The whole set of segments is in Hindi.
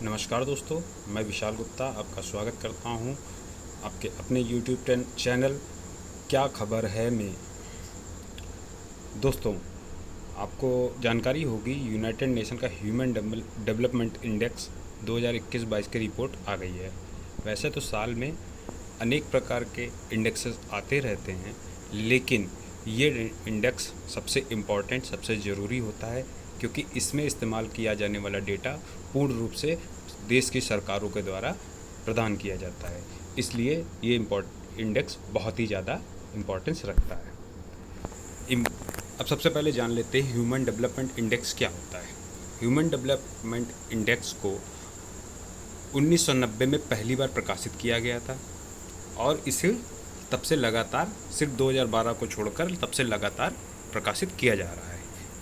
नमस्कार दोस्तों, मैं विशाल गुप्ता आपका स्वागत करता हूं आपके अपने यूट्यूब चैनल क्या खबर है में। दोस्तों, आपको जानकारी होगी यूनाइटेड नेशन का ह्यूमन डेवलपमेंट इंडेक्स 2021-22 की रिपोर्ट आ गई है। वैसे तो साल में अनेक प्रकार के इंडेक्सेस आते रहते हैं, लेकिन ये इंडेक्स सबसे इम्पॉर्टेंट, सबसे ज़रूरी होता है, क्योंकि इसमें इस्तेमाल किया जाने वाला डेटा पूर्ण रूप से देश की सरकारों के द्वारा प्रदान किया जाता है। इसलिए ये इंडेक्स बहुत ही ज़्यादा इम्पोर्टेंस रखता है। अब सबसे पहले जान लेते हैं ह्यूमन डेवलपमेंट इंडेक्स क्या होता है। ह्यूमन डेवलपमेंट इंडेक्स को 1990 में पहली बार प्रकाशित किया गया था और इसे तब से लगातार, सिर्फ 2012 को छोड़कर तब से लगातार प्रकाशित किया जा रहा है।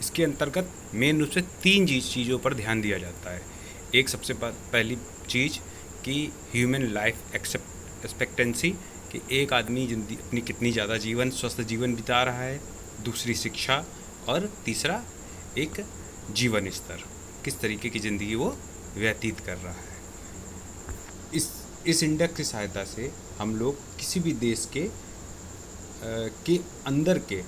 इसके अंतर्गत मेन रूप से तीन चीज़ों पर ध्यान दिया जाता है। एक सबसे पहली चीज़ कि ह्यूमन लाइफ एक्सपेक्टेंसी, कि एक आदमी अपनी कितनी ज़्यादा स्वस्थ जीवन बिता रहा है। दूसरी शिक्षा, और तीसरा एक जीवन स्तर, किस तरीके की ज़िंदगी वो व्यतीत कर रहा है। इस इंडेक्स की सहायता से हम लोग किसी भी देश के अंदर के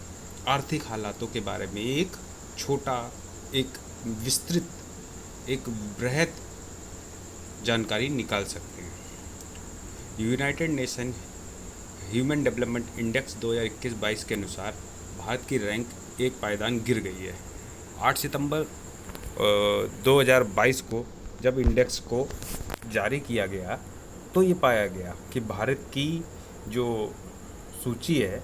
आर्थिक हालातों के बारे में एक छोटा, एक विस्तृत, एक बृहद जानकारी निकाल सकते हैं। United nation human development index 2021-22 के अनुसार भारत की रैंक एक पायदान गिर गई है। 8 सितंबर 2022 को जब इंडेक्स को जारी किया गया तो ये पाया गया कि भारत की जो सूची है,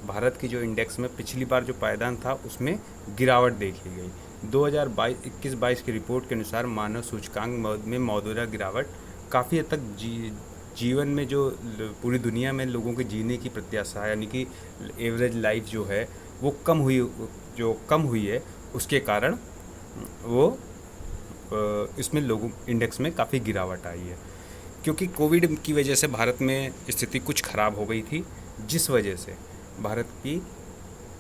भारत की जो इंडेक्स में पिछली बार जो पायदान था उसमें गिरावट देखी गई। 2021-22 की रिपोर्ट के अनुसार मानव सूचकांक में मौजूदा गिरावट काफ़ी हद तक जीवन में जो पूरी दुनिया में लोगों के जीने की प्रत्याशा, यानी कि एवरेज लाइफ जो है वो कम हुई है, उसके कारण वो इसमें लोगों इंडेक्स में काफ़ी गिरावट आई है। क्योंकि कोविड की वजह से भारत में स्थिति कुछ ख़राब हो गई थी, जिस वजह से भारत की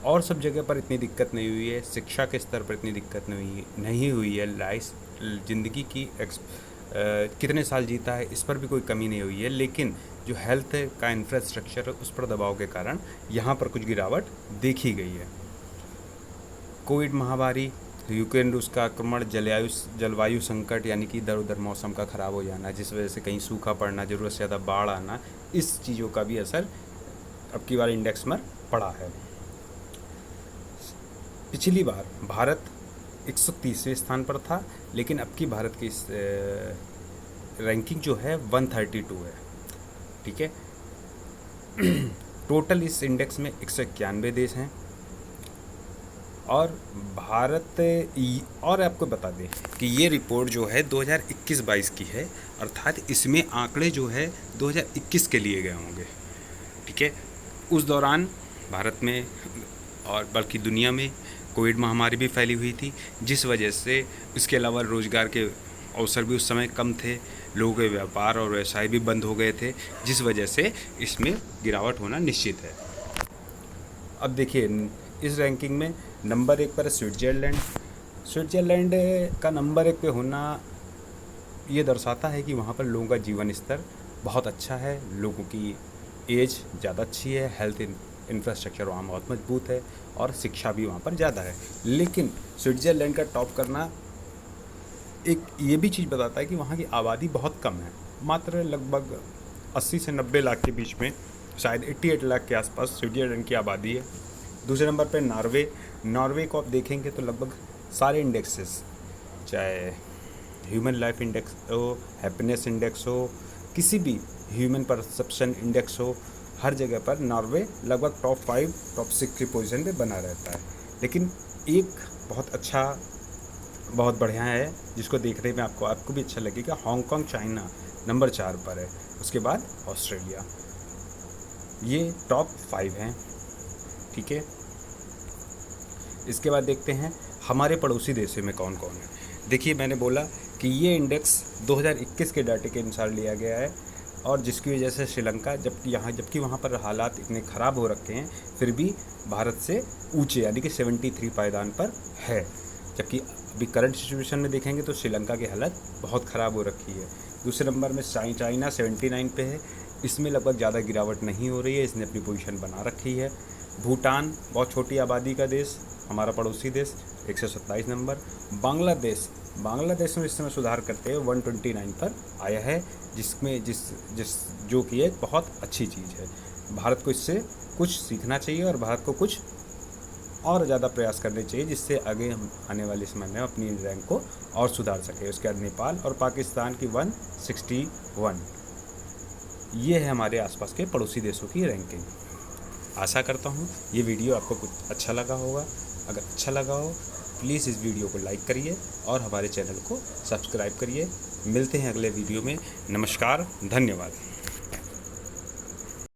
और सब जगह पर इतनी दिक्कत नहीं हुई है, शिक्षा के स्तर पर इतनी दिक्कत नहीं हुई है, ज़िंदगी की कितने साल जीता है इस पर भी कोई कमी नहीं हुई है, लेकिन जो हेल्थ का इंफ्रास्ट्रक्चर है उस पर दबाव के कारण यहाँ पर कुछ गिरावट देखी गई है। कोविड महामारी, यूक्रेन रूस का आक्रमण, जलवायु संकट, यानी कि इधर उधर मौसम का ख़राब हो जाना, जिस वजह से कहीं सूखा पड़ना, ज़रूरत से ज़्यादा बाढ़ आना, इस चीज़ों का भी असर अब की बार इंडेक्स में पड़ा है। पिछली बार भारत 130वें स्थान पर था, लेकिन अब की भारत की रैंकिंग जो है 132 है। ठीक है। टोटल इस इंडेक्स में 191 देश हैं और और आपको बता दें कि ये रिपोर्ट जो है 2021-22 की है, अर्थात इसमें आंकड़े जो है 2021 के लिए गए होंगे। ठीक है। उस दौरान भारत में और बल्कि दुनिया में कोविड महामारी भी फैली हुई थी, जिस वजह से इसके अलावा रोज़गार के अवसर भी उस समय कम थे, लोगों के व्यापार और व्यवसाय भी बंद हो गए थे, जिस वजह से इसमें गिरावट होना निश्चित है। अब देखिए, इस रैंकिंग में नंबर 1 पर है स्विट्ज़रलैंड का नंबर 1 पे होना ये दर्शाता है कि वहाँ पर लोगों का जीवन स्तर बहुत अच्छा है, लोगों की एज ज़्यादा अच्छी है, हेल्थ इंफ्रास्ट्रक्चर वहाँ बहुत मजबूत है और शिक्षा भी वहाँ पर ज़्यादा है। लेकिन स्विट्ज़रलैंड का टॉप करना एक ये भी चीज़ बताता है कि वहाँ की आबादी बहुत कम है, मात्र लगभग 80 से 90 लाख के बीच में, शायद 88 लाख के आसपास स्विट्ज़रलैंड की आबादी है। दूसरे नंबर पर नॉर्वे को आप देखेंगे तो लगभग सारे इंडेक्सेस, चाहे ह्यूमन लाइफ इंडेक्स हो, हैप्पीनेस इंडेक्स हो, किसी भी ह्यूमन परसेप्शन इंडेक्स हो, हर जगह पर नॉर्वे लगभग टॉप 5, टॉप 6 की पोजीशन पे बना रहता है। लेकिन एक बहुत बढ़िया है जिसको देखने में आपको भी अच्छा लगेगा, हांगकांग चाइना नंबर 4 पर है, उसके बाद ऑस्ट्रेलिया। ये टॉप 5 हैं। ठीक है। इसके बाद देखते हैं हमारे पड़ोसी देशों में कौन कौन है। देखिए, मैंने बोला कि ये इंडेक्स 2021 के डाटे के अनुसार लिया गया है, और जिसकी वजह से श्रीलंका, जबकि वहाँ पर हालात इतने ख़राब हो रखे हैं, फिर भी भारत से ऊंचे, यानी कि 73 पायदान पर है। जबकि अभी करंट सिचुएशन में देखेंगे तो श्रीलंका की हालत बहुत ख़राब हो रखी है। दूसरे नंबर में चाइना 79 पे है, इसमें लगभग ज़्यादा गिरावट नहीं हो रही है, इसने अपनी पोजीशन बना रखी है। भूटान बहुत छोटी आबादी का देश, हमारा पड़ोसी देश, 127 नंबर। बांग्लादेश में इस समय सुधार करते हुए 129 पर आया है, जिसमें जो कि एक बहुत अच्छी चीज़ है। भारत को इससे कुछ सीखना चाहिए और भारत को कुछ और ज़्यादा प्रयास करने चाहिए, जिससे आगे हम आने वाले समय में अपनी रैंक को और सुधार सके। उसके बाद नेपाल और पाकिस्तान की 161। ये है हमारे आसपास के पड़ोसी देशों की रैंकिंग। आशा करता हूँ ये वीडियो आपको कुछ अच्छा लगा होगा। अगर अच्छा लगा हो प्लीज़ इस वीडियो को लाइक करिए और हमारे चैनल को सब्सक्राइब करिए। मिलते हैं अगले वीडियो में। नमस्कार, धन्यवाद।